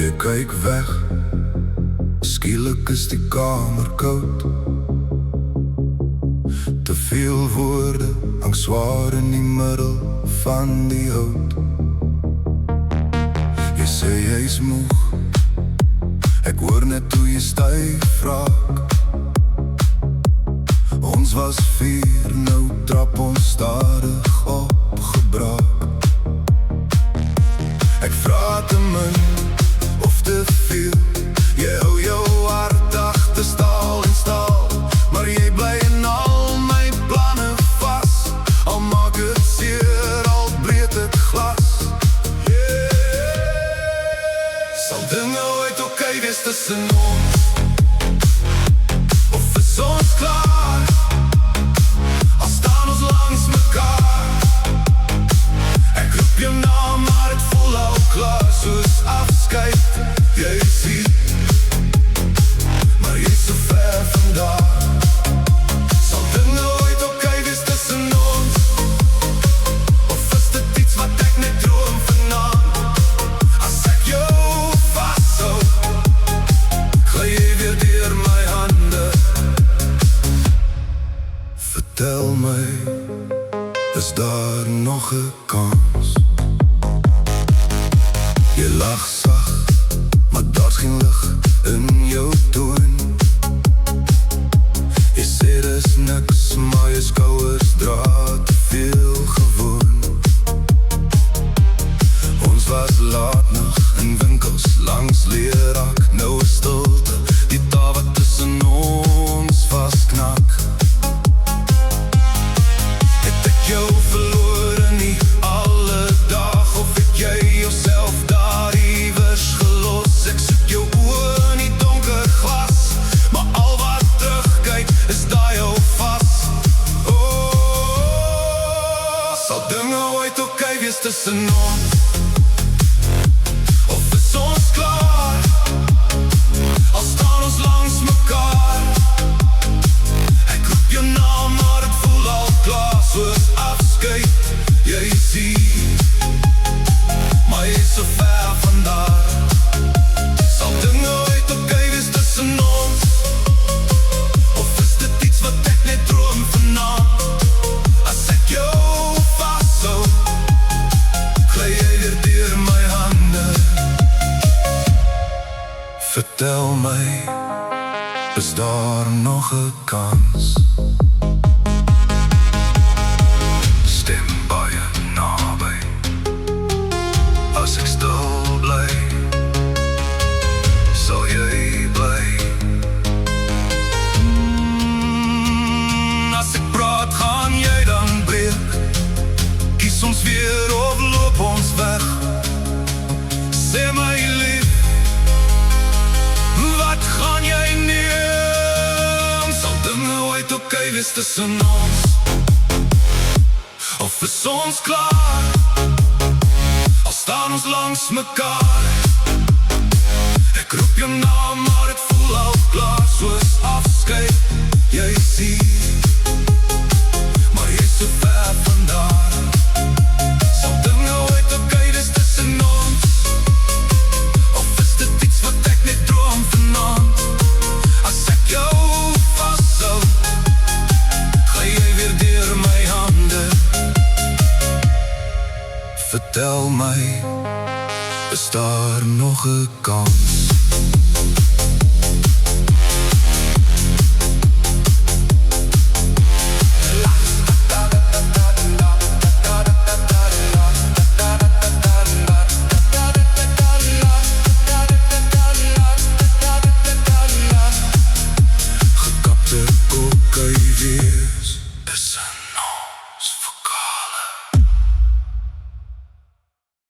Jy kyk weg, skielik is die kamer koud. Te veel woorde hang swaar in die middel van die hout. Jy sê jy is moeg, ek hoor net hoe jy styf raak. Ons was 4, nou trap ons stadig opgebraak. Ek vraag te min of te veel. Jy hou jou hart agter staal en staal, maar jy bly in al my planne vas. Al maak het seer, al breed het glas. Sal dinge ooit oké wees tussen ons? Of is ons klaar? Al staan ons langs mekaar. Ek roep jou naam, maar het voel al klaar. Soos afskeid, jy sien, maar jy is so ver vandaar. Sal dinge ooit oké wees tussen ons? Of is dit iets wat ek net droom vanaand? As ek jou vashou, gly jy weer deur my hande. Vertel my, is daar nog 'n kans? Jy lag sag, maar daar's geen lig in jou toon. Jy sê dis niks, maar jou skouers dra te veel gewoon. Ons was laat nog in winkels langs leerak. Nou is stilte, die taal wat tussen ons vasknak. Het ek jou verloor nie alle dag, of het jy jouself daar iewers gelos? Ek soek jou oë in die donker glas, maar al wat terugkyk is daai jou vas. Oh, sal dinge ooit oké wees tussen ons? Of is ons klaar? Al staan ons langs mekaar. Ek roep jou naam, maar het voel al klaar. Soos afskeid, jy sien, maar jy is so ver vandaar. Sal dinge ooit oké wees tussen ons? Of is dit iets wat ek net droom vanaand? As ek jou vashou, gly jy weer deur my hande. Vertel my, is daar nog 'n kans? Stem baie naby, as ek stil bly, sal jy bly. As ek praat, gaan jy dan breek? Kies ons weer of loop ons weg? Sê my lief, wat gaan jy neem? Sal dinge ooit oké wees tussen ons? Of is ons klaar? Al staan ons langs mekaar. Ek roep jou naam, maar het voel al klaar. Soos afskeid, jy sien, maar jy is so ver vandaar. Sal dinge ooit oké wees tussen ons? Of is dit iets wat ek net droom vanaand? As ek jou vashou, gly jy weer deur my hande. Vertel my, is daar nog 'n kans?